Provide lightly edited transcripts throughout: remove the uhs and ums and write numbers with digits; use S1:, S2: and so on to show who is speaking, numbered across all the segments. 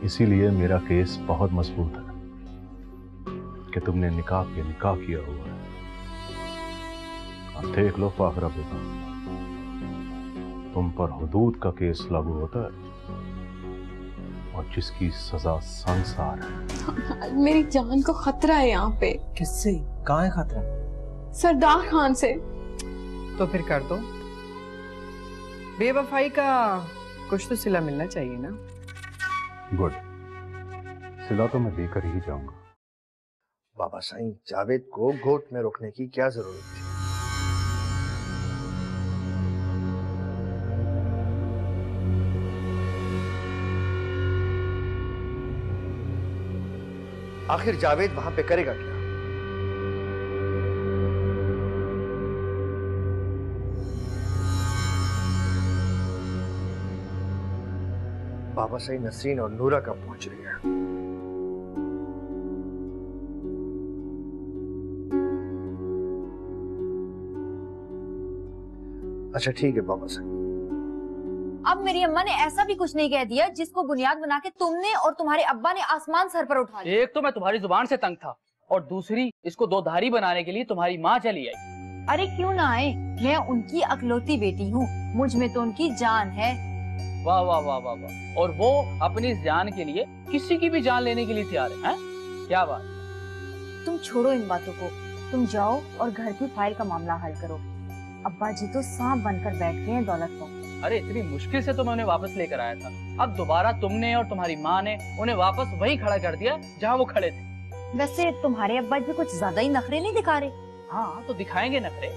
S1: इसीलिए मेरा केस बहुत मजबूत है कि तुमने निकाह किया हुआ है। अब देख लो फाखरा बेगम, तुम पर हुदूद का केस लागू होता है और जिसकी सजा संसार है।
S2: मेरी जान को खतरा है यहाँ पे।
S3: किससे? कहाँ है खतरा?
S2: सरदार खान से।
S3: तो फिर कर दो। बेवफाई का कुछ तो सिला मिलना चाहिए ना।
S1: गुड, सिला तो मैं देकर ही जाऊंगा।
S4: बाबा साईं, जावेद को गोद में रोकने की क्या जरूरत थी? आखिर जावेद वहां पे करेगा क्या? बाबा साईं नसरीन और नूरा कब पहुंच रही है? अच्छा ठीक है बाबा साईं।
S5: अब मेरी अम्मा ने ऐसा भी कुछ नहीं कह दिया जिसको बुनियाद बना के तुमने और तुम्हारे अब्बा ने आसमान सर पर उठा लिया।
S6: एक तो मैं तुम्हारी जुबान से तंग था और दूसरी इसको दो धारी बनाने के लिए तुम्हारी माँ चली आई।
S5: अरे क्यों ना आए, मैं उनकी अकलौती बेटी हूँ, मुझ में तो उनकी जान है।
S6: वाह वाह वाह वाह वाह। और वो अपनी इस जान के लिए किसी की भी जान लेने के लिए तैयार है? क्या बात।
S5: तुम छोड़ो इन बातों को, तुम जाओ और घर की फाइल का मामला हल करो। अब्बा जी तो सांप बनकर बैठ गए हैं दौलत को।
S6: अरे इतनी मुश्किल से तो मैं उन्हें वापस लेकर आया था, अब दोबारा तुमने और तुम्हारी माँ ने उन्हें वापस वहीं खड़ा कर दिया जहाँ वो खड़े थे।
S5: वैसे तुम्हारे अब्बा जी कुछ ज्यादा ही नखरे नहीं दिखा रहे?
S6: हाँ तो दिखाएंगे नखरे,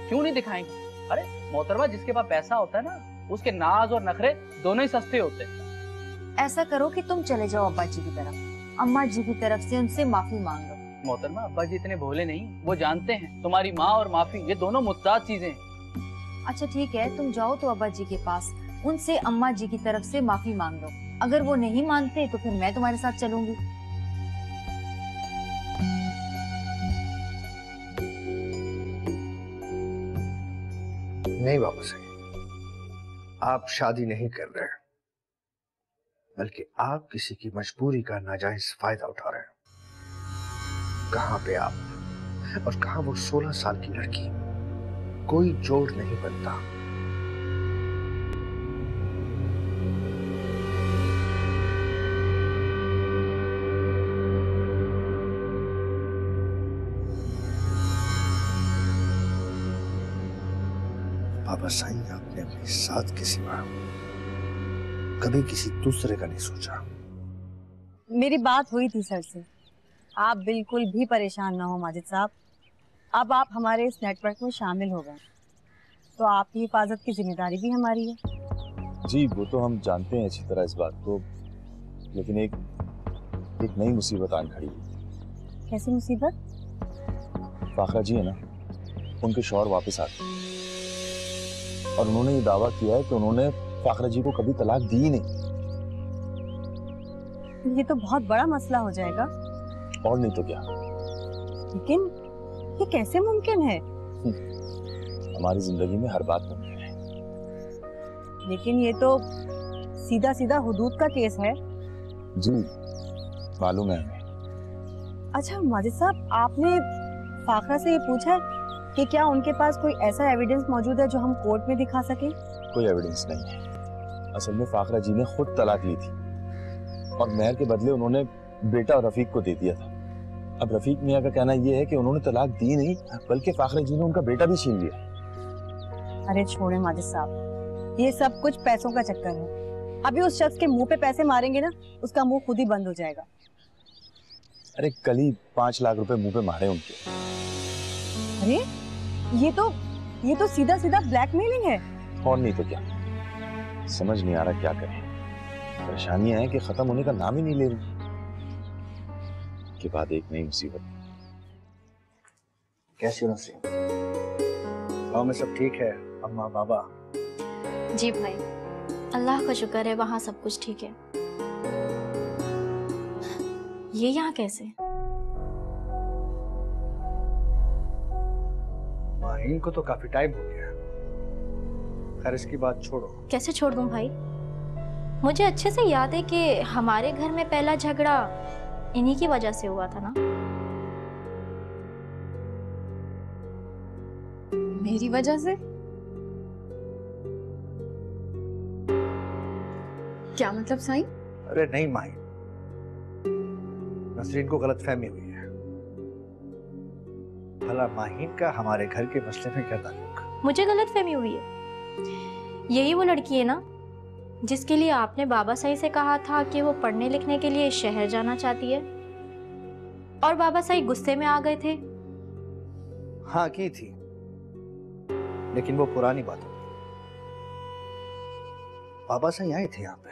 S6: क्यों नहीं दिखाएंगे। अरे मोहतरमा, जिसके पास पैसा होता है ना, उसके नाज और नखरे दोनों ही सस्ते होते हैं।
S5: ऐसा करो कि तुम चले जाओ अब्बा जी की तरफ, अम्मा जी की तरफ से उनसे माफी मांग लो।
S6: मोहतरमा, अब्बा जी इतने भोले नहीं, वो जानते हैं तुम्हारी माँ और माफी ये दोनों मुत्ताज चीजें हैं।
S5: अच्छा ठीक है, तुम जाओ तो अब्बा जी के पास, उनसे अम्मा जी की तरफ से माफी मांग लो। अगर वो नहीं मानते तो फिर मैं तुम्हारे साथ चलूंगी।
S4: नहीं बाबा साईं, आप शादी नहीं कर रहे, बल्कि आप किसी की मजबूरी का नाजायज फायदा उठा रहे हैं। कहां पे आप और कहां वो 16 साल की लड़की? कोई जोड़ नहीं बनता। बाबा साईं, आपने अपने साथ के सिवा कभी किसी दूसरे का नहीं सोचा।
S7: मेरी बात हुई थी सर से, आप बिल्कुल भी परेशान ना हो माजिद साहब। अब आप हमारे इस नेटवर्क में शामिल हो गए, तो आपकी हिफाजत की जिम्मेदारी भी हमारी है।
S8: जी वो तो हम जानते हैं अच्छी तरह इस बात को, लेकिन एक नई मुसीबत आन खड़ी है।
S7: कैसी मुसीबत?
S8: फाखरा जी है ना, उनके शौहर वापस आ गए और उन्होंने ये दावा किया है कि उन्होंने फाखरा जी को कभी तलाक दी ही नहीं।
S7: ये तो बहुत बड़ा मसला हो जाएगा।
S8: और नहीं तो क्या।
S7: लेकिन ये कैसे मुमकिन है?
S8: हमारी जिंदगी में हर बात मुमकिन है।
S7: लेकिन ये तो सीधा सीधा हुदूद का केस है।
S8: जी मालूम है हमें।
S7: अच्छा माजिद साहब, आपने फाखरा से ये पूछा कि क्या उनके पास कोई ऐसा एविडेंस मौजूद है जो हम कोर्ट में दिखा सकें?
S8: कोई एविडेंस नहीं है। असल में फाखरा जी ने खुद तलाक ली थी और मेहर के बदले उन्होंने बेटा रफीक को दे दिया था। अब रफीक मियां का कहना यह है कि उन्होंने तलाक दी नहीं, बल्कि फाखरा जी ने उनका बेटा भी छीन लिया।
S7: अरे छोड़े माजिद साहब, ये सब कुछ पैसों का चक्कर है। अभी उस शख्स के मुंह पे पैसे मारेंगे ना, उसका मुंह खुद ही बंद हो जाएगा।
S8: अरे कल ही 5 लाख रुपए मुंह पे मारे उनके।
S7: अरे ये तो सीधा सीधा ब्लैकमेलिंग है।
S8: और नहीं तो क्या। समझ नहीं आ रहा क्या करें। परेशानियां हैं कि खत्म होने का नाम ही नहीं ले रही। के बाद एक नई मुसीबत।
S4: कैसी हो नसरीन? गाँव में सब ठीक है? अम्मा बाबा?
S9: जी भाई, अल्लाह का शुक्र है, वहाँ सब कुछ ठीक है। ये यहाँ कैसे?
S4: माहीन को तो काफी टाइम हो गया। खैर इसकी बात छोड़ो।
S9: कैसे छोड़ दूं भाई? मुझे अच्छे से याद है कि हमारे घर में पहला झगड़ा इन्हीं की वजह से हुआ था ना।
S2: मेरी वजह से? क्या मतलब साईं?
S4: अरे नहीं माही, नसरीन को गलतफहमी हुई है। भला माहीन का हमारे घर के मसले में क्या ताल्लुक?
S9: मुझे गलतफहमी हुई है। यही वो लड़की है ना जिसके लिए आपने बाबा साईं से कहा था कि वो पढ़ने लिखने के लिए शहर जाना चाहती है, और बाबा साईं गुस्से में आ गए थे।
S4: हाँ की थी, लेकिन वो पुरानी बात हो गई। बाबा साईं आए थे यहाँ पे,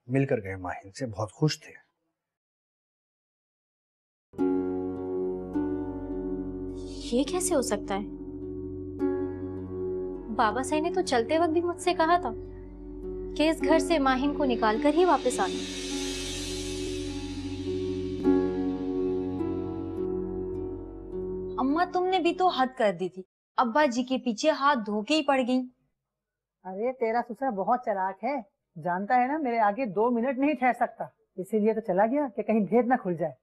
S4: मिलकर गए माहीन से, बहुत खुश थे।
S9: ये कैसे हो सकता है? बाबा साईं ने तो चलते वक्त भी मुझसे कहा था कि इस घर से माहिन को निकाल कर ही वापस आना।
S5: अम्मा तुमने भी तो हद कर दी थी, अब्बा जी के पीछे हाथ धो के ही पड़ गई।
S10: अरे तेरा ससुर बहुत चालाक है, जानता है ना मेरे आगे 2 मिनट नहीं ठहर सकता, इसीलिए तो चला गया कि कहीं भेद ना खुल जाए।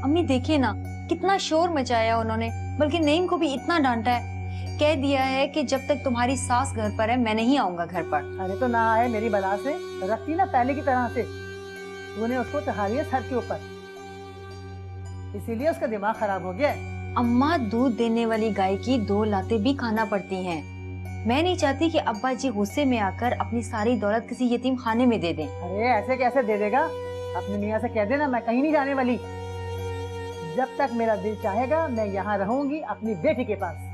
S5: अम्मी देखिए ना कितना शोर मचाया उन्होंने, बल्कि नईम को भी इतना डांटा है, कह दिया है कि जब तक तुम्हारी सास घर पर है मैं नहीं आऊंगा घर पर।
S10: अरे तो ना आए मेरी बला से, रखती ना पहले की तरह से, तूने उसको चढ़ा लिया सर के ऊपर, इसीलिए उसका दिमाग खराब हो गया है।
S5: अम्मा दूध देने वाली गाय की 2 लातें भी खाना पड़ती हैं। मैं नहीं चाहती कि अब्बा जी गुस्से में आकर अपनी सारी दौलत किसी यतीम खाने में दे दें।
S10: अरे ऐसे कैसे दे देगा, अपनी मियाँ से कह देना मैं कहीं नहीं जाने वाली, जब तक मेरा दिल चाहेगा मैं यहाँ रहूंगी अपनी बेटी के पास।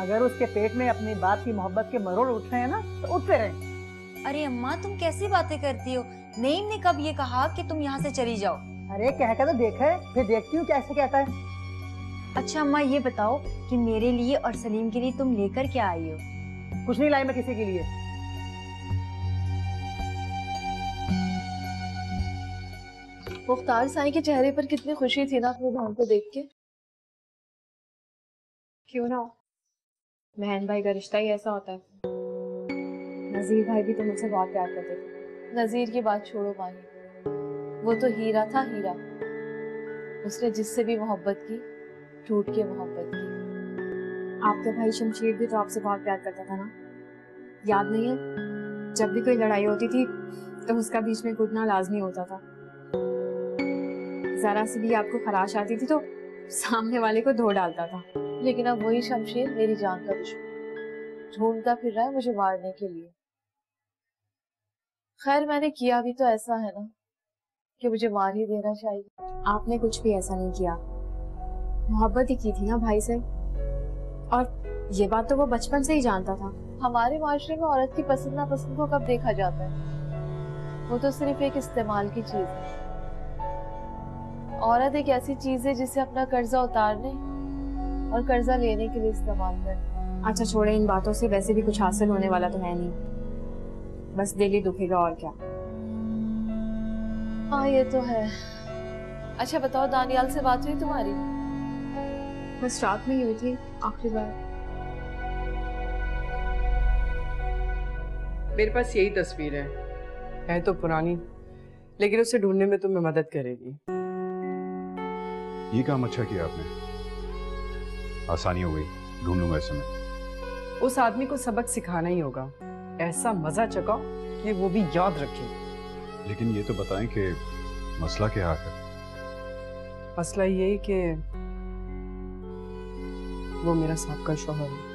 S10: अगर उसके पेट में अपने बाप की मोहब्बत के मरोड़ उठ रहे हैं ना तो उठते रहे।
S5: अरे अम्मा तुम कैसी बातें करती हो, नईम ने कब ये कहा कि तुम यहाँ से चली जाओ?
S10: अरे कहकर तो देखा है, फिर देखती हूँ कैसे कहता है।
S5: अच्छा अम्मा ये बताओ कि मेरे लिए और सलीम के लिए तुम लेकर क्या आई हो?
S10: कुछ नहीं लाई मैं किसी के लिए।
S2: मुख्तार साईं के चेहरे पर कितनी खुशी थी ना अपनी बहन को देख के। क्यों ना हो, बहन भाई का रिश्ता ही ऐसा होता है। नजीर भाई भी तो मुझसे बहुत प्यार करते थे। नजीर की बात छोड़ो माही, वो तो हीरा था हीरा, उसने जिससे भी मोहब्बत की टूट के मोहब्बत की। आपका भाई शमशीर भी तो आपसे बहुत प्यार करता था ना, याद नहीं है? जब भी कोई लड़ाई होती थी तो उसका बीच में कूदना लाजमी होता था। जरा सी भी आपको खराश आती थी तो सामने वाले को धो डालता था। लेकिन अब वही शमशीर मेरी जान का दुश्मन ढूंढता फिर रहा है मुझे मारने के लिए। खैर मैंने किया भी तो ऐसा है ना कि मुझे मार ही देना चाहिए। आपने कुछ भी ऐसा नहीं किया, मोहब्बत ही की थी ना भाई से, और ये बात तो वो बचपन से ही जानता था। हमारे माशरे में औरत की पसंद नापसंद को कब देखा जाता है? वो तो सिर्फ एक इस्तेमाल की चीज है। औरत एक ऐसी चीज है जिसे अपना कर्जा उतारने और कर्जा लेने के लिए इस्तेमाल करना। अच्छा छोड़े इन बातों से, वैसे भी कुछ हासिल होने वाला तो है नहीं, बस दिल ही दुखेगा और क्या। हाँ ये तो है। अच्छा बताओ दानियाल से बात हुई तुम्हारी? बस रात में ही हुई थी आखिरी बार।
S3: मेरे पास यही तस्वीर है तो पुरानी, लेकिन उसे ढूंढने में तुम्हें मदद करेगी।
S1: ये काम अच्छा किया आपने, आसानी हो गई, ढूंढ लूंगा इस समय।
S3: उस आदमी को सबक सिखाना ही होगा, ऐसा मजा चकाओ कि वो भी याद रखे।
S1: लेकिन ये तो बताएं कि मसला क्या है?
S3: मसला ये कि वो मेरा साहब शौहर है।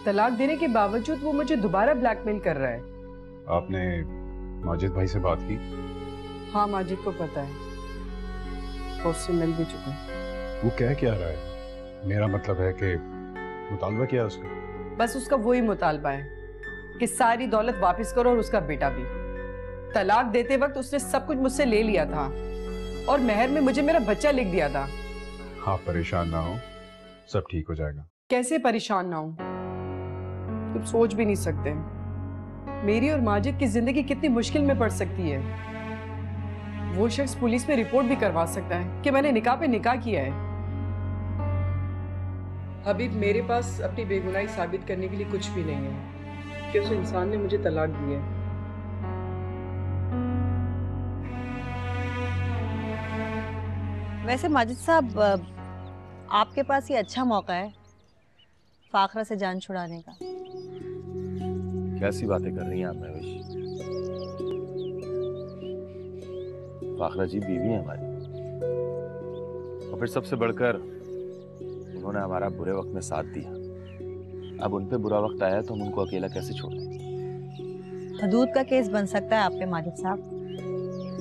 S3: तलाक देने के बावजूद वो मुझे दोबारा ब्लैकमेल कर रहा है।
S1: आपने माजिद भाई से बात की?
S3: हाँ माजिद को पता है, वो उससे मिल भी चुका है।
S1: वो कह क्या रहा है? मेरा मतलब है कि मुतालबा क्या है उसका?
S3: बस उसका वही मुतालबा है कि सारी दौलत वापस करो और उसका बेटा भी। तलाक देते वक्त उसने सब कुछ मुझसे ले लिया था और मेहर में मुझे मेरा बच्चा लिख दिया था।
S1: आप परेशान ना हो, सब ठीक हो जाएगा।
S3: कैसे परेशान ना हो? तुम सोच भी नहीं सकते मेरी और माजिद की जिंदगी कितनी मुश्किल में पड़ सकती है। वो शख्स पुलिस में रिपोर्ट भी करवा सकता है कि मैंने निकाह पे निकाह किया है। हबीब मेरे पास अपनी बेगुनाही साबित करने के लिए कुछ भी नहीं है। कि उस इंसान ने मुझे तलाक दी है।
S7: वैसे माजिद साहब, आपके पास ये अच्छा मौका है फाखरा से जान छुड़ाने का।
S8: कैसी बातें कर रही हैं आप महविश? फाखरा जी बीवी है हमारी, और फिर सबसे बढ़कर उन्होंने हमारा बुरे वक्त में साथ दिया। अब उन पे बुरा वक्त आया तो हम उनको अकेला कैसे छोड़ दें?
S7: हदूद का केस बन सकता है आप पे माजिद साहब,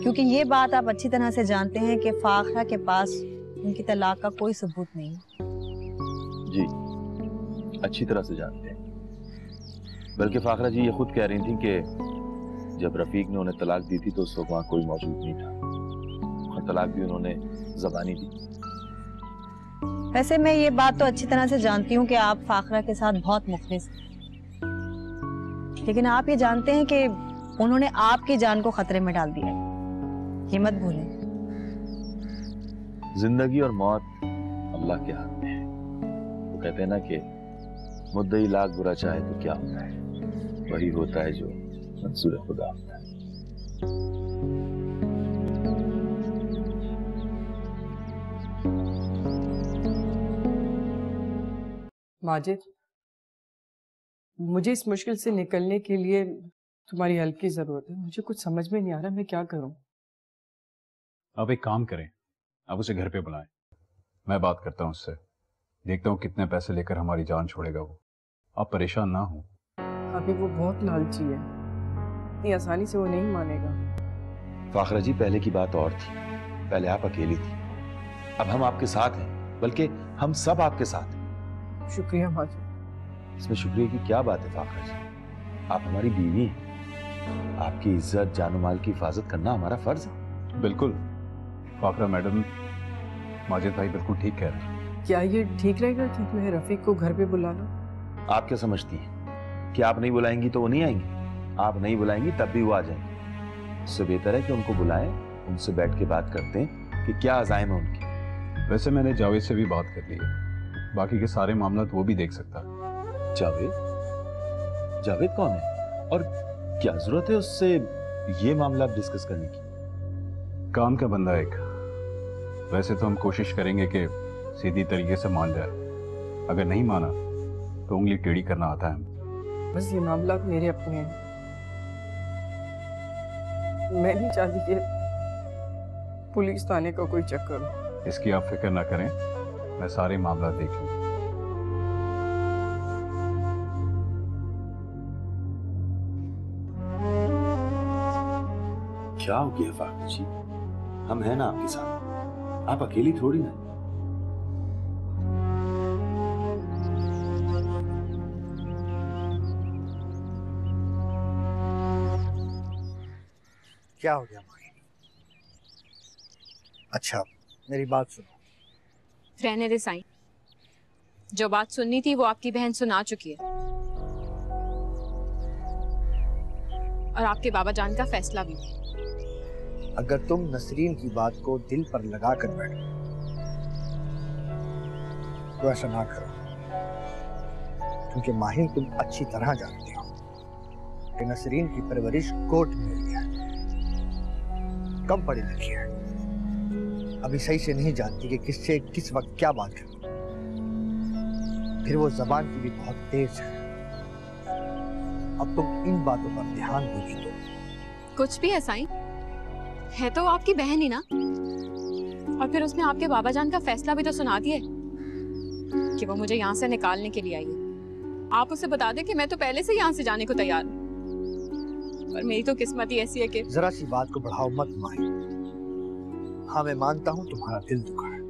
S7: क्योंकि ये बात आप अच्छी तरह से जानते हैं कि फाखरा के पास उनकी तलाक का कोई सबूत नहीं है।
S8: जी, अच्छी तरह से जानते हैं। बल्कि फाखरा जी ये खुद कह रही थी कि जब रफीक ने उन्हें तलाक दी थी तो उस वक्त वहां कोई मौजूद नहीं था, और तलाक भी उन्होंने ज़बानी दी।
S7: वैसे मैं ये बात तो अच्छी तरह से जानती हूँ कि आप फाखरा के साथ बहुत मुखलिस हैं, लेकिन आप ये जानते हैं कि उन्होंने आपकी जान को खतरे में डाल दिया है, ये मत भूलें।
S8: जिंदगी और मौत अल्लाह के हाथ में है। वो कहते हैं ना कि मुद्दई लाख बुरा चाहे तो क्या होता है, वही होता है जो मंसूर खुदा होता है।
S3: माजिद, मुझे इस मुश्किल से निकलने के लिए तुम्हारी हेल्प की जरूरत है। मुझे कुछ समझ में नहीं आ रहा मैं क्या करूं।
S1: आप एक काम करें, आप उसे घर पे बुलाएं, मैं बात करता हूँ उससे, देखता हूँ कितने पैसे लेकर हमारी जान छोड़ेगा वो। आप परेशान ना हो।
S3: अभी वो बहुत लालची है, इतनी आसानी से वो नहीं मानेगा।
S8: फाखरा जी, पहले की बात और थी, पहले आप अकेली थी, अब हम आपके साथ हैं, बल्कि हम सब आपके साथ हैं।
S3: शुक्रिया माजिद।
S8: इसमें शुक्रिया की क्या बात है फाखरा जी? आप हमारी बीवी हैं, आपकी इज्जत जानो माल की हिफाजत करना हमारा फर्ज है।
S1: बिल्कुल फाखरा मैडम, माजिद भाई बिल्कुल ठीक कह रहे हैं।
S3: क्या ये ठीक रहेगा कि मैं रफीक को घर पे बुला लूं?
S8: आप क्या समझती हैं कि आप नहीं बुलाएंगी तो वो नहीं आएंगे? आप नहीं बुलाएंगी तब भी वो आ जाएंगे। इससे बेहतर है कि उनको बुलाएं, उनसे बैठ के बात करते हैं कि क्या अज़ाइम है उनकी।
S1: वैसे मैंने जावेद से भी बात कर ली है, बाकी के सारे मामला वो भी देख सकता है।
S8: जावेद? जावेद कौन है और क्या जरूरत है उससे ये मामला डिस्कस करने की?
S1: काम का बंदा एक। वैसे तो हम कोशिश करेंगे कि सीधी तरीके से मान जाए, अगर नहीं माना तो उंगली टेढ़ी करना आता है।
S3: बस ये मामला मेरे अपने हैं, मैं नहीं चाहती कि पुलिस थाने का कोई चक्कर हो।
S1: इसकी आप फिक्र ना करें, मैं सारे मामला देख लूंगा।
S8: क्या हो गया फाखरा जी? हम हैं ना आपके साथ, आप अकेली थोड़ी ना।
S4: क्या हो गया माही? अच्छा मेरी बात सुनो।
S2: रहने दे साईं, जो बात सुननी थी वो आपकी बहन सुना चुकी है, और आपके बाबा जान का फैसला भी।
S4: अगर तुम नसरीन की बात को दिल पर लगा कर बैठो तो ऐसा ना करो, क्योंकि माहिर तुम अच्छी तरह जानते हो कि नसरीन की परवरिश कोर्ट में हुई है, कम पढ़ी लिखी है, अभी सही से नहीं जानती कि किससे किस वक्त क्या बात करनी, फिर वो जबान की भी बहुत तेज है। अब तुम इन बातों पर ध्यान दोगी तो
S2: कुछ भी है साईं, है तो आपकी बहन ही ना, और फिर उसने आपके बाबा जान का फैसला भी तो सुना दिया कि वो मुझे यहाँ से निकालने के लिए आई है। आप उसे बता दें कि मैं तो पहले से यहाँ से जाने को तैयार हूँ, पर मेरी तो किस्मत ही ऐसी है कि।
S4: जरा सी बात को बढ़ाओ मत माही। हाँ मैं मानता हूँ तुम्हारा दिल दुखा है,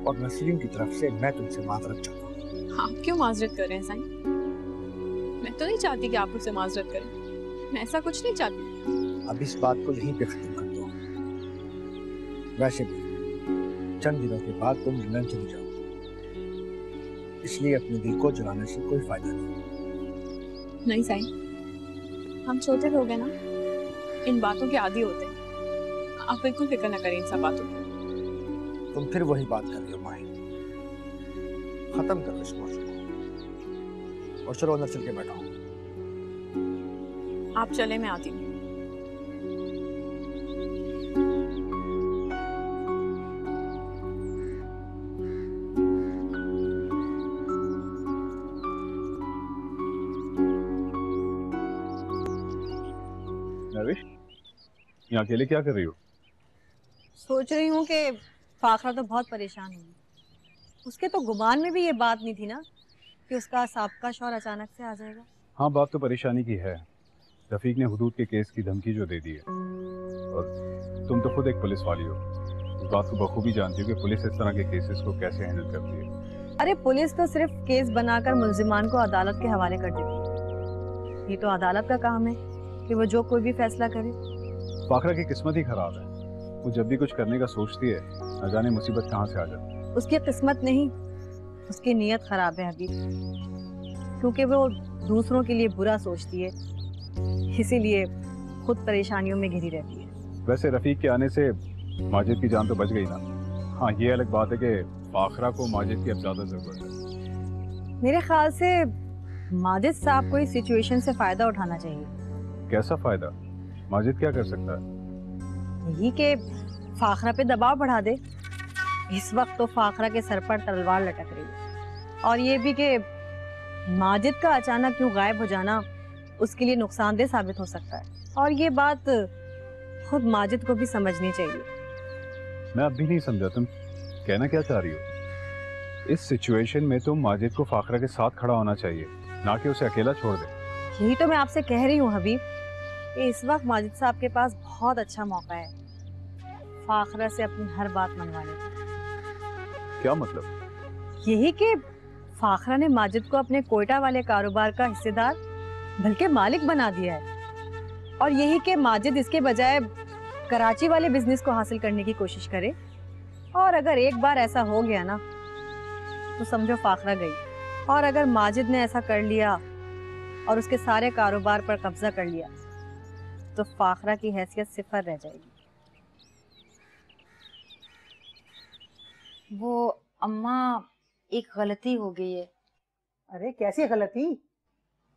S4: और नसरीन की तरफ से मैं तुमसे माजरत चाहता हूँ।
S2: आप क्यों माजरत कर रहे हैं साईं? मैं तो नहीं चाहती कि आप मुझसे माजरत करें, मैं ऐसा कुछ नहीं चाहती।
S4: अब इस बात को यहीं पे खत्म कर दो। वैसे भी चंद दिनों के बाद तुम इंग्लैंड चली जाओ, इसलिए अपने दिल को जलाने से कोई फायदा
S2: नहीं साईं, हम छोटे लोग हैं ना, इन बातों के आदी होते हैं। आप बिल्कुल फिक्र न करें इन सब बातों की।
S4: तुम फिर वही बात कर रही हो माही। खत्म करो इस मौजूद को और चलो अंदर चल के बैठो।
S2: आप चले, मैं आती हूँ।
S1: नविश, यहाँ अकेले क्या कर रही हो?
S7: सोच रही हूँ कि फाखरा तो बहुत परेशान होगी। उसके तो गुमान में भी ये बात नहीं थी ना कि उसका साबका शौहर अचानक से आ जाएगा।
S1: हाँ, बात तो परेशानी की है। रफीक ने हुदूद के केस की धमकी जो दे दी है, और तुम तो खुद एक पुलिस वाली हो, इस बात को बखूबी जानती हो कि पुलिस इस तरह के केसेस को कैसे हैंडल करती है।
S7: अरे पुलिस तो सिर्फ केस बनाकर मुल्जिमान को अदालत के हवाले कर देती है। ये तो अदालत का काम है कि वो जो कोई भी फैसला करे।
S1: फाखरा की किस्मत ही खराब है। वो जब भी कुछ करने का सोचती है, न जाने मुसीबत कहाँ से आ जाती है।
S7: उसकी किस्मत नहीं, उसकी नीयत खराब है हबीब, क्योंकि वो दूसरों के लिए बुरा सोचती है, इसीलिए खुद परेशानियों में घिरी रहती है।
S1: वैसे रफीक के आने से माजिद की जान तो बच गई ना। हाँ, ये अलग बात है कि फाखरा को माजिद की अब ज्यादा जरूरत है।
S7: मेरे ख्याल से माजिद साहब को इस सिचुएशन से फायदा उठाना चाहिए।
S1: कैसा फायदा? माजिद क्या कर सकता है?
S7: यही कि फाखरा पे दबाव बढ़ा दे। इस वक्त तो फाखरा के सर पर तलवार लटक रही है, और ये भी कि माजिद का अचानक क्यों गायब हो जाना उसके लिए नुकसानदेह साबित हो सकता है, और ये बात खुद माजिद को भी समझनी चाहिए।
S1: मैं अब भी नहीं समझा, तुम कहना क्या चाह रही हो? इस सिचुएशन में तुम माजिद को फाखरा के साथ खड़ा होना चाहिए, ना कि उसे अकेला छोड़ दे।
S7: यही तो मैं आपसे कह रही हूँ हबीब, कि इस वक्त माजिद साहब के पास बहुत अच्छा मौका है फाखरा से अपनी हर बात मनवाने का।
S1: क्या मतलब?
S7: यही कि फाखरा ने माजिद को अपने कोयटा वाले कारोबार का हिस्सेदार बल्कि मालिक बना दिया है, और यही कि माजिद इसके बजाय कराची वाले बिजनेस को हासिल करने की कोशिश करे। और अगर एक बार ऐसा हो गया ना तो समझो फाखरा गई, और अगर माजिद ने ऐसा कर लिया और उसके सारे कारोबार पर कब्जा कर लिया तो फाखरा की हैसियत सिफर रह जाएगी।
S5: वो अम्मा, एक गलती हो गई है।
S10: अरे कैसी गलती?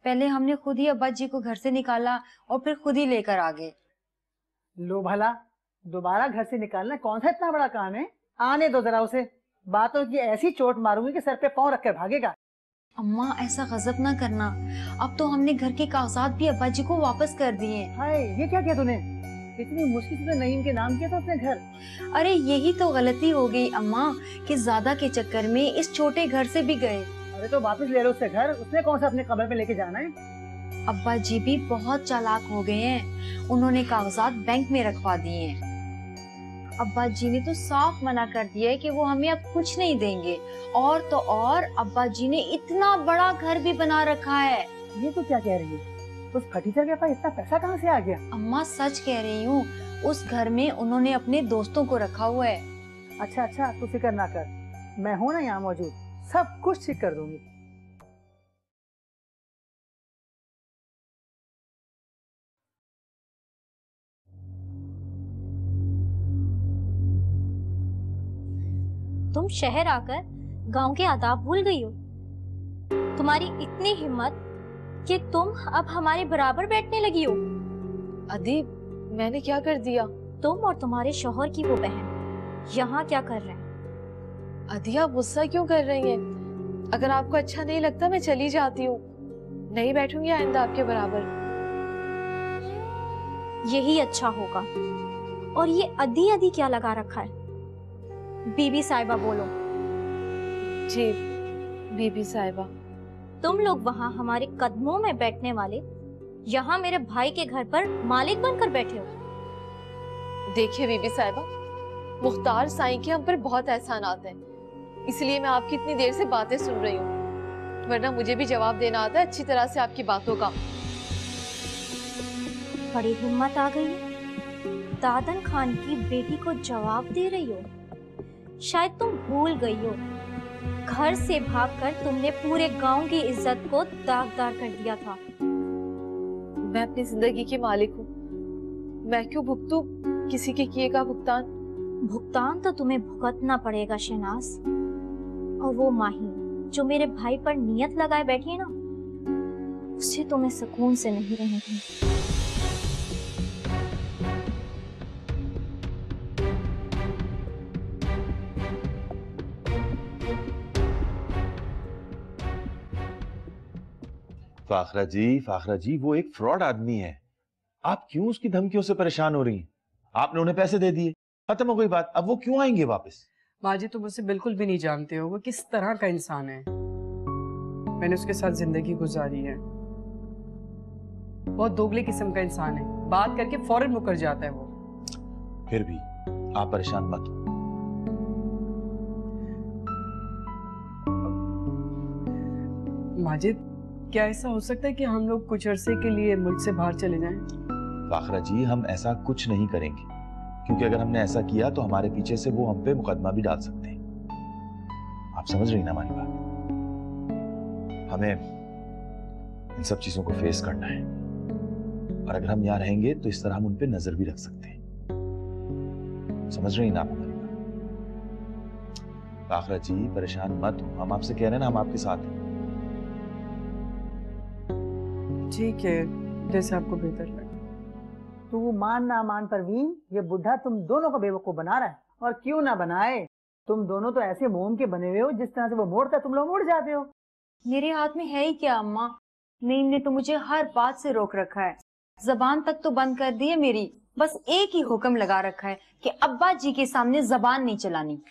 S5: पहले हमने खुद ही अब्बा जी को घर से निकाला और फिर खुद ही लेकर आ गए।
S10: लो भला, दोबारा घर से निकालना कौन सा इतना बड़ा काम है? आने दो जरा उसे, बातों की ऐसी चोट मारूंगी कि सर पे पांव रखकर भागेगा।
S5: अम्मा ऐसा गजब ना करना, अब तो हमने घर के कागजात भी अब्बा जी को वापस कर दिए।
S10: हाय, ये क्या किया तूने? इतनी मुश्किल से नईम के नाम किया था अपने घर।
S5: अरे यही तो गलती हो गई अम्मा, कि ज्यादा के चक्कर में इस छोटे घर से भी गए।
S10: अरे तो वापस ले लो उससे घर, उसने कौन सा अपने कब्र पे लेके जाना है?
S5: अब्बा जी भी बहुत चालाक हो गए हैं, उन्होंने कागजात बैंक में रखवा दिए हैं। अब्बा जी ने तो साफ मना कर दिया है कि वो हमें अब कुछ नहीं देंगे, और तो और अब्बा जी ने इतना बड़ा घर भी बना रखा है।
S10: ये तो क्या कह रही है? उस खटीचा के पास इतना पैसा कहाँ से आ गया?
S5: अम्मा सच कह रही हूँ, उस घर में उन्होंने अपने दोस्तों को रखा हुआ है।
S10: अच्छा अच्छा, तू फिक्र ना कर, मैं हूँ ना यहाँ मौजूद, सब कुछ ठीक कर दूंगी।
S9: तुम शहर आकर गांव के आदाब भूल गई हो? तुम्हारी इतनी हिम्मत कि तुम अब हमारे बराबर बैठने लगी हो।
S2: अदीब, मैंने क्या कर दिया?
S9: तुम और तुम्हारे शौहर की वो बहन यहाँ क्या कर रहे हैं?
S2: अदिया, गुस्सा क्यों कर रही हैं? अगर आपको अच्छा नहीं लगता मैं चली जाती हूँ, नहीं बैठूंगी आइंदा आपके बराबर।
S9: यही अच्छा होगा। और ये अधी अधी क्या लगा रखा है? बीबी साहिबा बोलो।
S2: जी बीबी साहिबा।
S9: तुम लोग वहाँ हमारे कदमों में बैठने वाले, यहाँ मेरे भाई के घर पर मालिक बनकर बैठे हो।
S2: देखिए बीबी साहिबा, मुख्तार साईं के हम पर बहुत एहसान आते हैं, इसलिए मैं आपकी इतनी देर से बातें सुन रही हूँ, वरना मुझे भी जवाब देना आता है अच्छी तरह से आपकी बातों का।
S9: बड़ी हिम्मत आ गई, दादन खान की बेटी को जवाब दे रही हो। शायद तुम भूल गई हो, घर से भागकर तुमने पूरे गांव की इज्जत को दागदार कर दिया था।
S2: मैं अपनी जिंदगी की मालिक हूँ, मैं क्यों भुगतूं किसी के किए का भुगतान?
S9: भुगतान तो तुम्हें भुगतना पड़ेगा शहनाज। और वो माही जो मेरे भाई पर नियत लगाए बैठी है ना, उसे तो मैं सुकून से नहीं रहने दूंगी।
S8: फाखरा जी वो एक फ्रॉड आदमी है। आप क्यों उसकी धमकियों से परेशान हो रही हैं? आपने उन्हें पैसे दे दिए, खत्म हो गई बात। अब वो क्यों आएंगे वापस?
S3: माजिद, तुम उसे बिल्कुल भी नहीं जानते हो वो किस तरह का इंसान है। मैंने उसके साथ जिंदगी गुजारी है। बहुत दोगले किस्म का इंसान है, बात करके फौरन मुकर जाता है वो।
S8: फिर भी आप परेशान मत हो।
S3: माजिद, क्या ऐसा हो सकता है कि हम लोग कुछ अरसे के लिए मुल्क से बाहर चले जाएं?
S8: फाखरा जी, हम ऐसा कुछ नहीं करेंगे, क्योंकि अगर हमने ऐसा किया तो हमारे पीछे से वो हम पे मुकदमा भी डाल सकते हैं। आप समझ रही ना हमारी बात? हमें इन सब चीजों को फेस करना है, और अगर हम यहाँ रहेंगे तो इस तरह हम उन पे नजर भी रख सकते हैं। समझ रही ना आप हमारी बात? फाखरा जी, परेशान मत हो, हम आपसे कह रहे हैं ना, हम आपके साथ हैं।
S3: ठीक है, जैसे आपको बेहतर लगे।
S10: तू मान ना मान परवीन, ये बुढ़ा तुम दोनों को बेवकूफ बना रहा है। और क्यों ना बनाए, तुम दोनों तो ऐसे मोम के बने हुए हो, जिस तरह से वो मोड़ता है तुम लोग मुड़ जाते हो।
S5: मेरे हाथ में है ही क्या अम्मा, नीम ने तो मुझे हर बात से रोक रखा है, जबान तक तो बंद कर दी है मेरी। बस एक ही हुक्म लगा रखा है कि अब्बा जी के सामने जबान नहीं चलानी।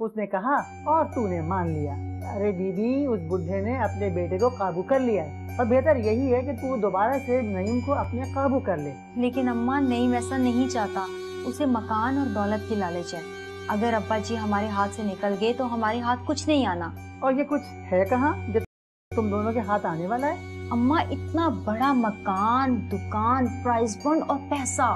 S10: उसने कहा और तूने मान लिया। अरे दीदी, उस बुढ़े ने अपने बेटे को काबू कर लिया है, और बेहतर यही है कि तू दोबारा से नईम को अपने काबू कर ले।
S5: लेकिन अम्मा, नईम ऐसा नहीं चाहता, उसे मकान और दौलत की लालच है। अगर अब्बा जी हमारे हाथ से निकल गए तो हमारे हाथ कुछ नहीं आना।
S10: और ये कुछ है कहाँ जो तुम दोनों के हाथ आने वाला है?
S5: अम्मा, इतना बड़ा मकान, दुकान, प्राइस बॉन्ड और पैसा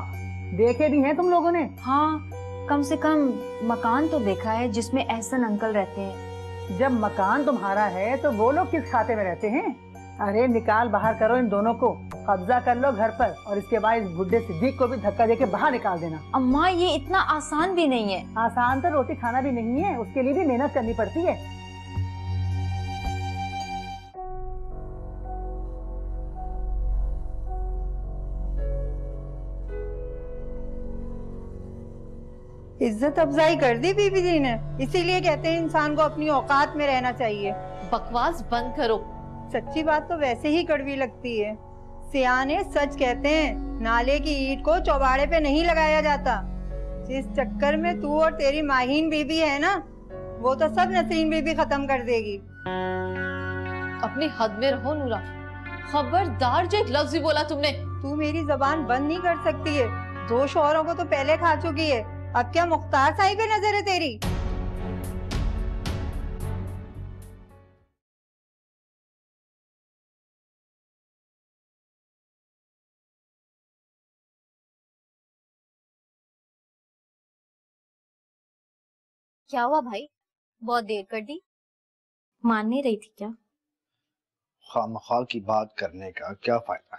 S10: देखे भी हैं तुम लोगों ने?
S5: हाँ, कम से कम मकान तो देखा है जिसमें एहसन अंकल रहते हैं।
S10: जब मकान तुम्हारा है तो वो लोग किस खाते में रहते हैं? अरे निकाल बाहर करो इन दोनों को, कब्जा कर लो घर पर, और इसके बाद इस बुढ़े सिद्दीक को भी धक्का देके बाहर निकाल देना।
S5: अम्मा, ये इतना आसान भी नहीं है।
S10: आसान तो रोटी खाना भी नहीं है, उसके लिए भी मेहनत करनी पड़ती है।
S11: इज्जत अफजाई कर दी बीबी जी ने, इसीलिए कहते हैं इंसान को अपनी औकात में रहना चाहिए।
S2: बकवास बंद करो।
S11: सच्ची बात तो वैसे ही कड़वी लगती है। सियाने सच कहते हैं, नाले की ईंट को चौबाड़े पे नहीं लगाया जाता। जिस चक्कर में तू और तेरी माहीन बीबी है ना, वो तो सब नसरीन बीबी खत्म कर देगी।
S2: अपनी हद में रहो नूरा, खबरदार जो एक लफ्ज भी बोला तुमने।
S11: तू मेरी जबान बंद नहीं कर सकती है, 2 शौहरों को तो पहले खा चुकी है, अब क्या मुख्तार साहिब पे नजर है तेरी?
S9: क्या हुआ भाई, बहुत देर कर दी? मान नहीं रही थी क्या?
S4: खामखा की बात करने का क्या फायदा?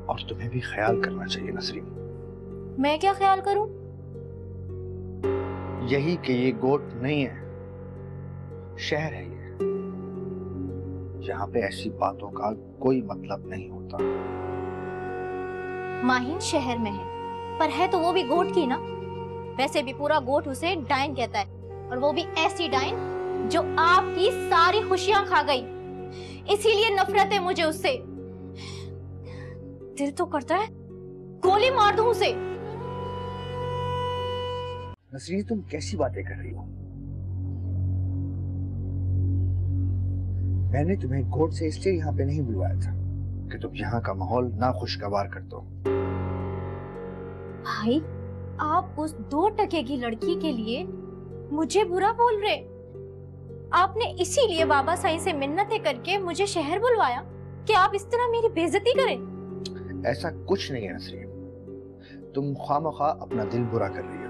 S4: और तुम्हें भी ख्याल करना चाहिए नसरीन।
S9: मैं क्या ख्याल करूं?
S4: यही कि ये गोट नहीं है, शहर है ये। यहाँ पे ऐसी बातों का कोई मतलब नहीं होता।
S9: माहिन शहर में है, पर है तो वो भी गोट की ना। वैसे भी पूरा गोट उसे डाइन कहता है, और वो भी ऐसी डाइन जो आपकी सारी खुशियां खा गई। इसीलिए नफरत है मुझे उससे। दिल तो करता है गोली मार दूं उसे।
S4: नसरीन, तुम कैसी बातें कर रही हो? मैंने तुम्हें गोट से इसलिए यहाँ पे नहीं बुलवाया था कि तुम यहाँ का माहौल ना खुशगवार कर दो।
S9: भाई, आप उस 2 टके की लड़की के लिए मुझे बुरा बोल रहे? आपने इसीलिए बाबा साईं से मिन्नतें करके मुझे शहर बुलवाया कि आप इस तरह मेरी बेइज्जती करें?
S4: ऐसा कुछ नहीं है नसरीन, तुम खामखा अपना दिल बुरा कर रही हो।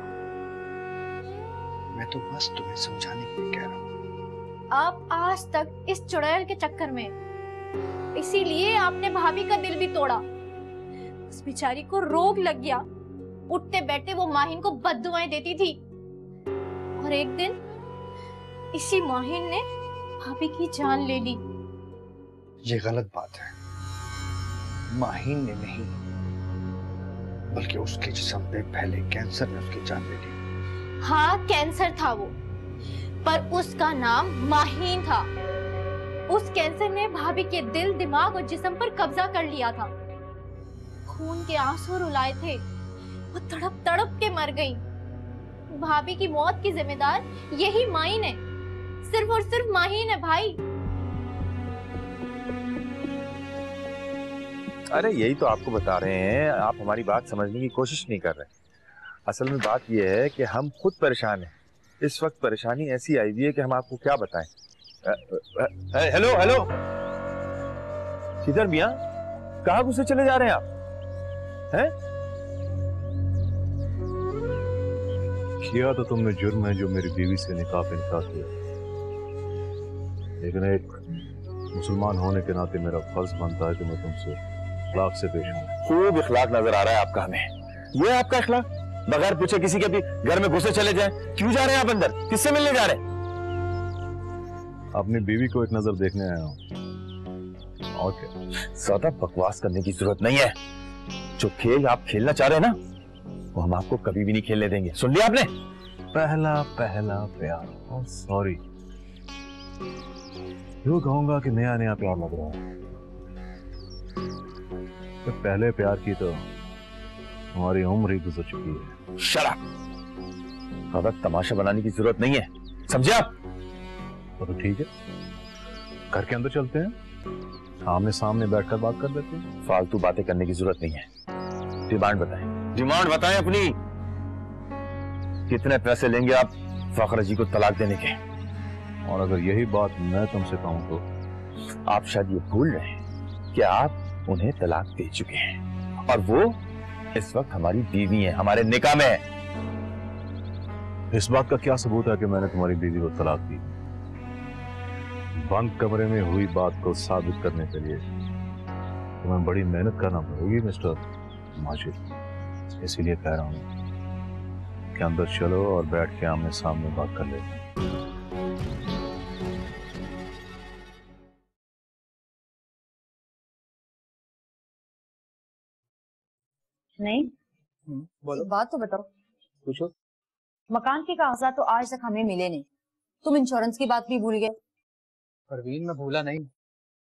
S4: मैं तो बस तुम्हें समझाने के लिए कह रहा हूँ।
S9: आप आज तक इस चुड़ैल के चक्कर में, इसीलिए आपने भाभी का दिल भी तोड़ा। उस बेचारी को रोग लग गया, उठते बैठे वो माहिन को बद्दुआएं देती थी, और एक दिन इसी माहिन ने भाभी की जान ले ली।
S4: ये गलत बात है। माहिन ने नहीं, बल्कि उसके जिस्म पे पहले कैंसर ने उसकी जान ले ली।
S9: हाँ, कैंसर था वो, पर उसका नाम माहिन था। उस कैंसर ने भाभी के दिल, दिमाग और जिस्म पर कब्जा कर लिया था। खून के आंसू रुलाए थे, वो तड़प तड़प के मर गई। भाभी की मौत की जिम्मेदार यही माहीन है, सिर्फ और सिर्फ माहीन है भाई।
S8: अरे यही तो आपको बता रहे हैं, आप हमारी बात समझने की कोशिश नहीं कर रहे। असल में बात यह है कि हम खुद परेशान हैं। इस वक्त परेशानी ऐसी आई हुई है कि हम आपको क्या बताएं। हेलो हेलो किधर मियां, कहाँ घुसे चले जा रहे हैं आप? हैं?
S1: किया तो तुमने जुर्म है जो मेरी बीवी से निकाह पे निकाह किया, लेकिन एक मुसलमान होने के नाते मेरा फर्ज बनता है कि मैं तुमसे इखलाक से पेश हूँ।
S8: खूब इखलाक नजर आ रहा है आपका हमें। ये है आपका इखलाक? बगैर पूछे किसी के भी घर में घुसे चले जाएं। क्यों जा रहे हैं आप अंदर? किससे मिलने जा रहे हैं?
S1: अपनी बीवी को एक नजर देखने आया हूँ, और क्या।
S8: ज्यादा बकवास करने की जरूरत नहीं है। जो खेल आप खेलना चाह रहे हैं ना, वो हम आपको कभी भी नहीं खेलने देंगे। सुन लिया आपने?
S1: पहला प्यार। और सॉरी, यूं कहूंगा कि नया नया प्यार लग रहा है। तो पहले प्यार की तो हमारी उम्र ही गुजर चुकी है।
S8: शराब ज्यादा तमाशा बनाने की जरूरत नहीं है, समझे आप?
S1: तो ठीक है, घर के अंदर चलते हैं, आमने सामने बैठकर बात कर लेते हैं।
S8: फालतू बातें करने की जरूरत नहीं है। डिमांड बताएं, डिमांड बताएं अपनी। कितने पैसे लेंगे आप फखर जी को तलाक देने के?
S1: और अगर यही बात मैं तुमसे कहूं तो?
S8: आप शायद ये भूल रहे हैं कि आप उन्हें तलाक दे चुके हैं और वो इस वक्त हमारी बीवी है, हमारे निकाह में है।
S1: इस बात का क्या सबूत है कि मैंने तुम्हारी बीवी को तलाक दी? बंद कमरे में हुई बात को साबित करने के लिए तुम्हें बड़ी मेहनत करना पड़ेगी मिस्टर माजिद। इसीलिए कह रहा हूं कि अंदर चलो और बैठ के आमने सामने बात कर लेते हैं।
S7: नहीं,
S6: बोलो।
S7: एक बात तो बताओ,
S6: पूछो।
S7: मकान के कागजात तो आज तक हमें मिले नहीं, तुम इंश्योरेंस की बात भी भूल गए।
S6: परवीन, मैं भूला नहीं।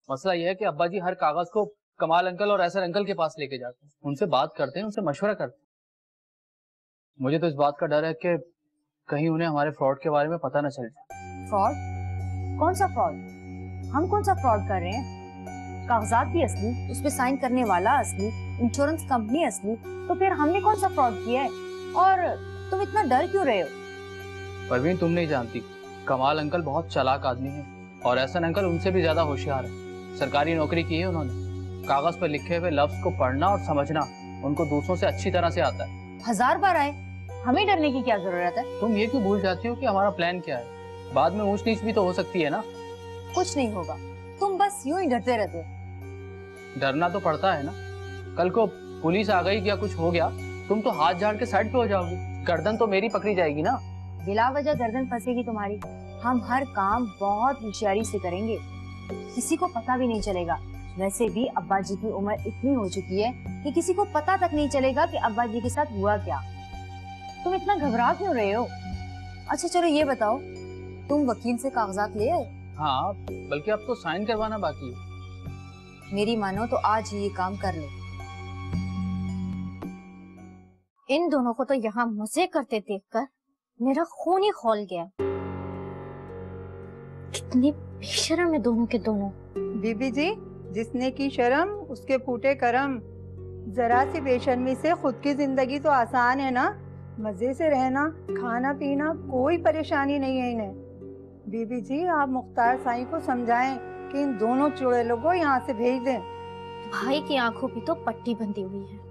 S6: मसला यह है कि अब्बा जी हर कागज को कमाल अंकल और ऐसर अंकल के पास लेके जाते हैं, उनसे बात करते हैं, उनसे मशवरा करते हैं। मुझे तो इस बात का डर है कि कहीं उन्हें हमारे फ्रॉड के बारे में पता न चल जाए।
S7: फ्रॉड? कौन सा फ्रॉड? हम कौन सा फ्रॉड कर रहे हैं? कागजात भी असली, उस पे साइन करने वाला असली, इंश्योरेंस कंपनी असली, तो फिर हमने कौन सा फ्रॉड किया है? और तुम इतना डर क्यों रहे हो?
S6: परवीन, तुम नहीं जानती, कमाल अंकल बहुत चालाक आदमी है और ऐसा अंकल उनसे भी ज्यादा होशियार है। सरकारी नौकरी की है उन्होंने। कागज पर लिखे हुए लफ्ज को पढ़ना और समझना उनको दूसरों से अच्छी तरह से आता है।
S7: 1000 बार आए, हमें डरने की क्या जरूरत है?
S6: तुम ये क्यों भूल जाती हो कि हमारा प्लान क्या है? बाद में ऊंच नीच भी तो हो सकती है ना।
S7: कुछ नहीं होगा, तुम बस यूं ही डरते रहते हो।
S6: डरना तो पड़ता है ना। कल को पुलिस आ गई या कुछ हो गया, तुम तो हाथ झाड़ के साइड पे हो जाओगी, गर्दन तो मेरी पकड़ी जाएगी ना।
S7: बिला वजह गर्दन फंसेगी तुम्हारी। हम हर काम बहुत होशियारी से करेंगे, किसी को पता भी नहीं चलेगा। वैसे भी अब्बा जी की उम्र इतनी हो चुकी है कि किसी को पता तक नहीं चलेगा कि अब्बा जी के साथ हुआ क्या। तुम इतना घबरा क्यों रहे हो? अच्छा चलो ये बताओ, तुम वकील से कागजात ले आए?
S6: हाँ, बल्कि अब तो साइन करवाना बाकी है।
S7: मेरी मानो तो आज ही ये काम कर लो।
S9: इन दोनों को तो यहाँ मजे करते देखकर मेरा खून ही खौल गया। कितने बेशर्म है दोनों के दोनों।
S11: बीबी जी, जिसने की शर्म उसके फूटे करम। जरा सी बेशर्मी से खुद की जिंदगी तो आसान है ना, मजे से रहना, खाना पीना, कोई परेशानी नहीं है इन्हें। बीबी जी, आप मुख्तार साईं को समझाएं कि इन दोनों चुड़ैलों को यहाँ से भेज दें।
S9: भाई की आंखों पे तो पट्टी बंधी हुई है।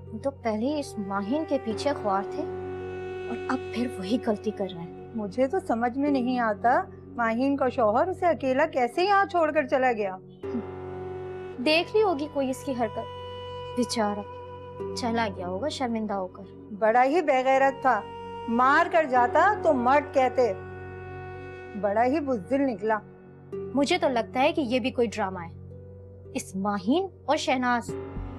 S9: वो तो पहले इस माहिन के पीछे ख्वार थे और अब फिर वही गलती कर रहे हैं।
S11: मुझे तो समझ में नहीं आता, माहिन का शौहर उसे अकेला कैसे यहाँ छोड़कर चला गया।
S9: देख ली होगी कोई इसकी हरकत, बेचारा चला गया होगा शर्मिंदा होकर।
S11: बड़ा ही बेगैरत था, मार कर जाता तो मर्द कहते। बड़ा ही बुज़दिल निकला।
S9: मुझे तो लगता है कि ये भी कोई ड्रामा है। इस माहिन और शहनाज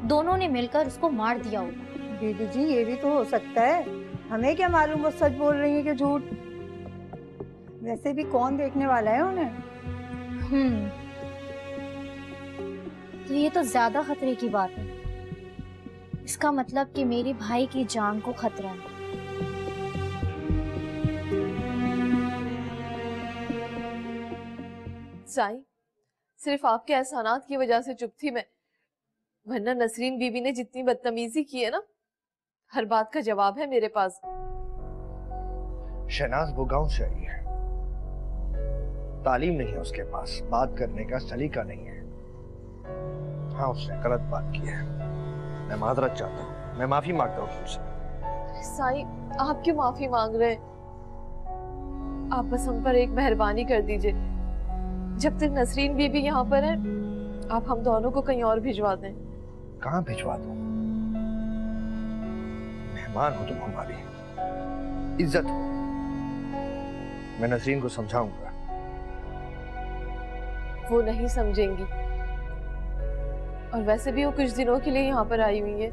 S9: दोनों ने मिलकर उसको मार दिया होगा।
S11: दीदी जी, ये भी तो हो सकता है, हमें क्या मालूम वो सच बोल रही है कि झूठ। वैसे भी कौन देखने वाला है उन्हें।
S9: तो ये तो ज्यादा खतरे की बात है। इसका मतलब कि मेरे भाई की जान को खतरा है।
S2: साईं, सिर्फ आपके एहसानात की वजह से चुप थी मैं, वरना नसरीन बीबी ने जितनी बदतमीजी की है ना, हर बात का जवाब है मेरे पास।
S4: शहनाज वो गांव से आई है, तालीम नहीं है उसके पास, बात करने का सलीका नहीं है। हाँ, उसने गलत बात की है, मैं माजरत चाहता हूँ, मैं माफी मांगता हूँ तुमसे।
S2: साईं, आप क्यों माफी मांग रहे हैं? आप बस हम पर एक मेहरबानी कर दीजिए, जब तक नसरीन बीबी यहाँ पर है, आप हम दोनों को कहीं और भिजवा दें।
S4: कहाँ भिजवा दूं? मेहमान हो तुम हमारी, इज्जत हो। मैं नसरीन को समझाऊंगा।
S2: वो नहीं समझेंगी, और वैसे भी वो कुछ दिनों के लिए यहाँ पर आई हुई है।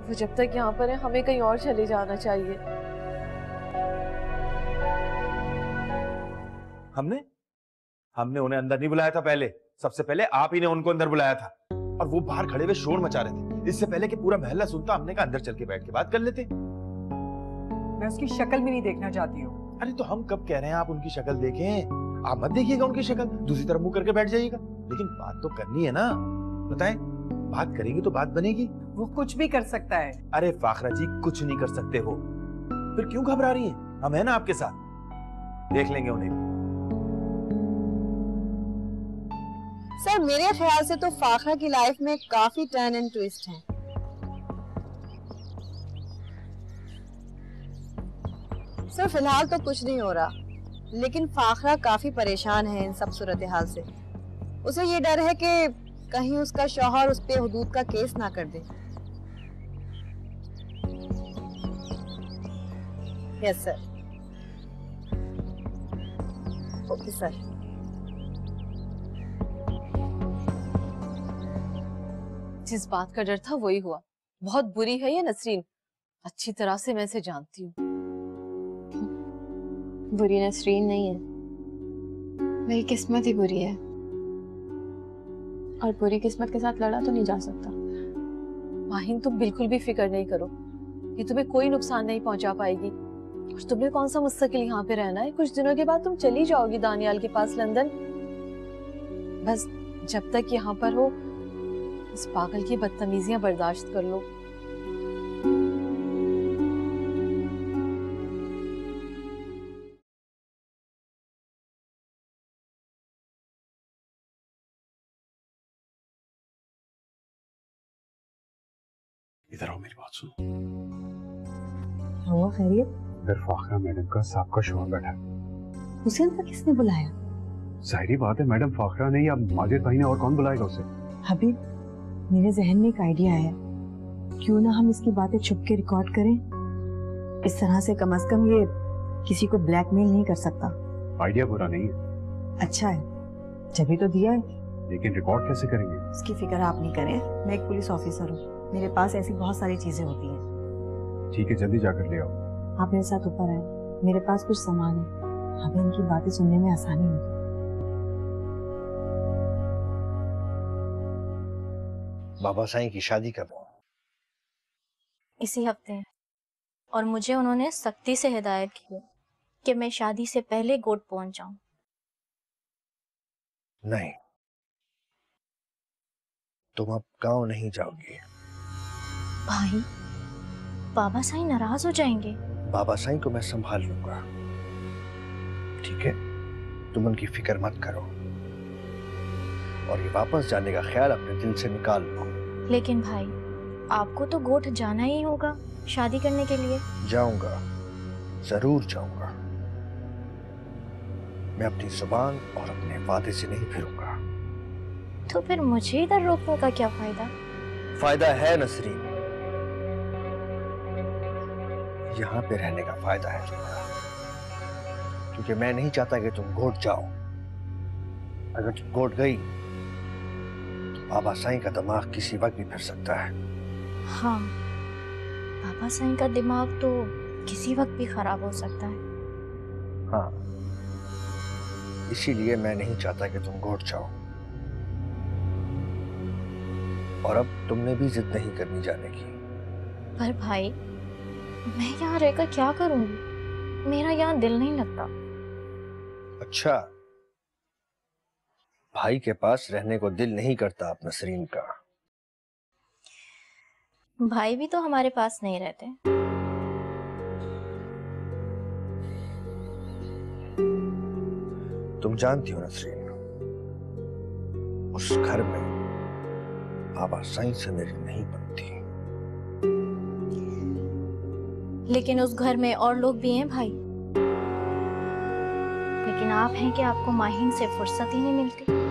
S2: वो जब तक यहाँ पर है, हमें कहीं और चले जाना चाहिए।
S8: हमने उन्हें अंदर नहीं बुलाया था। पहले सबसे पहले आप ही ने उनको अंदर बुलाया था, और वो बाहर खड़े हुए शोर मचा रहे थे। इससे पहले कि पूरा मोहल्ला सुनता, हमने कहा अंदर चल के बैठ के बात कर लेते।
S3: मैं उसकी शक्ल भी नहीं देखना चाहती हूँ।
S8: अरे तो हम कब कह रहे हैं आप उनकी शक्ल देखें? आप मत देखिएगा उनकी शक्ल, दूसरी तरफ मुंह करके बैठ जाइएगा। लेकिन बात तो करनी है ना, बताएं। बात करेंगे तो बात बनेगी।
S3: वो कुछ भी कर सकता है।
S8: अरे फाखरा जी, कुछ नहीं कर सकते हो, फिर क्यों घबरा रही हैं? हम है ना आपके साथ, देख लेंगे उन्हें।
S7: सर, मेरे ख्याल से तो फाखरा की लाइफ में काफी टर्न एंड ट्विस्ट हैं। सर, फिलहाल तो कुछ नहीं हो रहा, लेकिन फाखरा काफी परेशान है इन सब सूरत हाल से। उसे ये डर है कि कहीं उसका शौहर उस पे हुदूद का केस ना कर दे। Yes sir. Okay sir.
S2: जिस बात का डर था वही हुआ। बहुत बुरी है ये नसरीन, अच्छी तरह से मैं इसे जानती हूँ।
S12: बुरी नसरीन नहीं है, मेरी किस्मत ही बुरी है, और बुरी किस्मत के साथ लड़ा तो नहीं जा सकता।
S2: माहिन, तुम बिल्कुल भी फिक्र नहीं करो, ये तुम्हें कोई नुकसान नहीं पहुंचा पाएगी। और तुम्हें कौन सा मुस्तकिल यहाँ पे रहना है? कुछ दिनों के बाद तुम चली जाओगी दानियाल के पास लंदन। बस जब तक यहाँ पर हो, इस पागल की बदतमीजियां बर्दाश्त कर लो।
S1: इधर आओ, मेरी बात सुनो।
S7: हाँ, खैरियत?
S1: इधर फाखरा मैडम का साहब का शोहर बैठा है।
S7: उसे अंदर किसने बुलाया?
S1: जाहिर बात है मैडम, फाखरा नहीं, अब माजिद भाई ने, और कौन बुलाएगा उसे?
S7: हबीब, मेरे जहन में एक आइडिया आया। क्यों ना हम इसकी बातें छुप के रिकॉर्ड करें? इस तरह से कम से कम ये किसी को ब्लैकमेल नहीं कर सकता।
S1: आइडिया बुरा नहीं है।
S7: अच्छा है, जब तो दिया है।
S1: लेकिन रिकॉर्ड कैसे करेंगे?
S7: इसकी फिक्र आप नहीं करें, मैं एक पुलिस ऑफिसर हूँ, मेरे पास ऐसी बहुत सारी चीजें होती हैं।
S1: ठीक है, जल्दी जाकर ले आओ।
S7: आप मेरे साथ ऊपर आए, मेरे पास कुछ सामान है, हमें इनकी बातें सुनने में आसानी होगी।
S4: बाबा साईं की शादी कब है?
S9: इसी हफ्ते है, और मुझे उन्होंने सख्ती से हिदायत की है कि मैं शादी से पहले गोट पहुंच जाऊं।
S4: नहीं, तुम अब गांव नहीं जाओगी।
S9: भाई, बाबा साईं नाराज हो जाएंगे।
S4: बाबा साईं को मैं संभाल लूंगा, ठीक है? तुम उनकी फिक्र मत करो, और ये वापस जाने का ख्याल अपने दिल से निकाल लो।
S9: लेकिन भाई, आपको तो गोठ जाना ही होगा शादी करने के लिए।
S4: जाऊंगा, जरूर जाऊंगा। मैं अपनी जुबान और अपने वादे से नहीं फिरूंगा।
S9: तो फिर मुझे इधर रोकने का क्या फायदा?
S4: फायदा है नसरीन, यहाँ पे रहने का फायदा है तुम्हारा, क्योंकि मैं नहीं चाहता कि तुम गोट जाओ। अगर तुम गोट गई तो बाबा साईं का दिमाग किसी वक्त भी फिर सकता है।
S9: हाँ, बाबा साईं का दिमाग तो किसी वक्त भी खराब हो सकता है।
S4: हाँ, इसीलिए मैं नहीं चाहता कि तुम गोट जाओ। और अब तुमने भी जिद नहीं करनी जाने की।
S9: पर भाई, मैं यहाँ रहकर क्या करूंगी? मेरा यहाँ दिल नहीं लगता।
S4: अच्छा, भाई के पास रहने को दिल नहीं करता आप नसरीन का?
S9: भाई भी तो हमारे पास नहीं रहते।
S4: तुम जानती हो नसरीन, उस घर में बाबा साईं से मेरी नहीं बनती।
S9: लेकिन उस घर में और लोग भी हैं भाई। लेकिन आप हैं कि आपको माहिन से फुर्सत ही नहीं मिलती।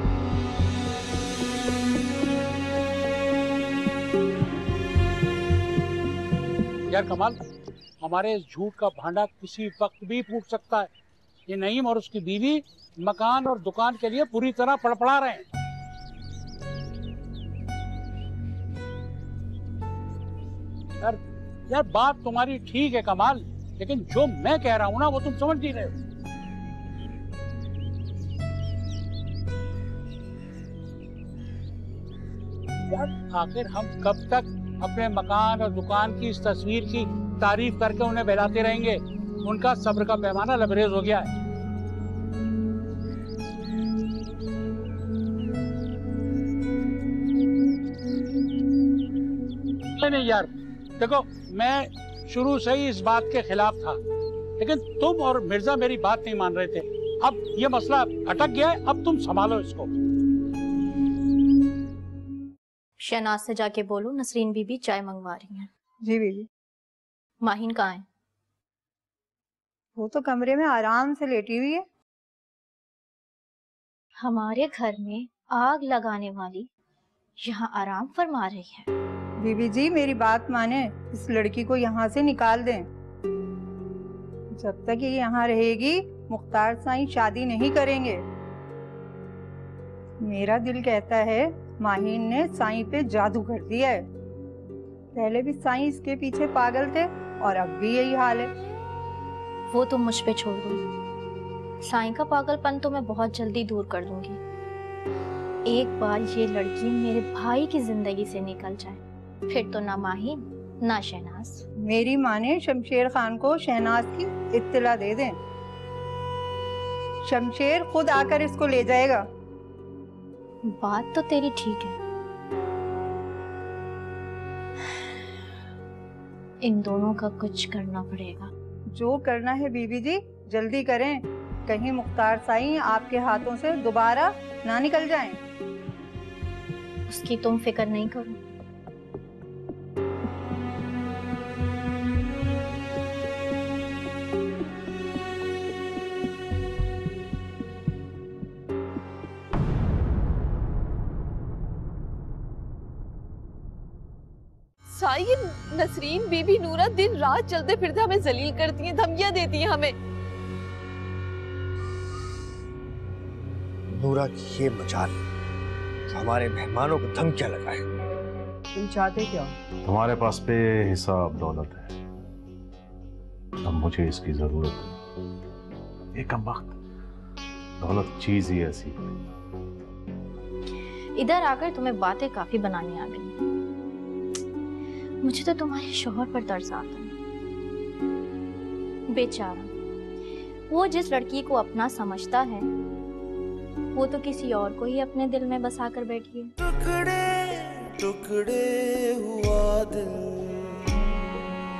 S13: यार कमाल, हमारे इस झूठ का भांडा किसी वक्त भी फूट सकता है। ये नईम और उसकी बीवी मकान और दुकान के लिए पूरी तरह पड़पड़ा रहे हैं। यार बात तुम्हारी ठीक है कमाल, लेकिन जो मैं कह रहा हूं ना वो तुम समझ नहीं रहे हो। यार आखिर हम कब तक अपने मकान और दुकान की इस तस्वीर की तारीफ करके उन्हें बहलाते रहेंगे? उनका सब्र का पैमाना लबरेज हो गया है। नहीं यार देखो, मैं शुरू से ही इस बात के खिलाफ था, लेकिन तुम और मिर्जा मेरी बात नहीं मान रहे थे। अब ये मसला अटक गया है, अब तुम संभालो इसको।
S9: शहनाज से जाके बोलो नसरीन बीबी चाय मंगवा रही हैं।
S11: जी बीबी।
S9: माहिन कहाँ है?
S11: वो तो कमरे में आराम से लेटी हुई है।
S9: हमारे घर में आग लगाने वाली यहाँ आराम फरमा रही है।
S11: बीबी जी मेरी बात माने, इस लड़की को यहाँ से निकाल दें। जब तक ये यहाँ रहेगी मुख्तार साईं शादी नहीं करेंगे। मेरा दिल कहता है माहिन ने साईं पे जादू कर दिया है। पहले भी साईं इसके पीछे पागल थे और अब भी यही हाल है।
S9: वो तुम मुझ पे छोड़ दो। साईं का पागलपन तो मैं बहुत जल्दी दूर कर दूंगी। एक बार ये लड़की मेरे भाई की जिंदगी से निकल जाए, फिर तो ना माहिन ना शहनाज।
S11: मेरी माँ ने शमशेर खान को शहनाज की इत्तला दे दें। शमशेर खुद आकर इसको ले जाएगा।
S9: बात तो तेरी ठीक है। इन दोनों का कुछ करना पड़ेगा।
S11: जो करना है बीबी जी जल्दी करें, कहीं मुख्तार साईं आपके हाथों से दोबारा ना निकल जाएं।
S9: उसकी तुम फिक्र नहीं करो।
S2: साईं, नसरीन बीबी नूरा दिन रात चलते फिरते हमें जलील करती हैं, धमकियां देती हैं हमें।
S4: नूरा की ये मजाल जो हमारे मेहमानों को धमकियां लगाए।
S3: तुम चाहते क्या?
S1: तुम्हारे पास बेहिसाब दौलत है, अब मुझे इसकी जरूरत है। ये कमबख्त दौलत चीज ही ऐसी है।
S9: इधर आकर तुम्हें बातें काफी बनानी आ गई। मुझे तो तुम्हारे शोहर पर तरस आता है। बेचारा, वो जिस लड़की को अपना समझता है वो तो किसी और को ही अपने दिल में बसा कर बैठी है।
S14: टुकड़े टुकड़े हुआ दिल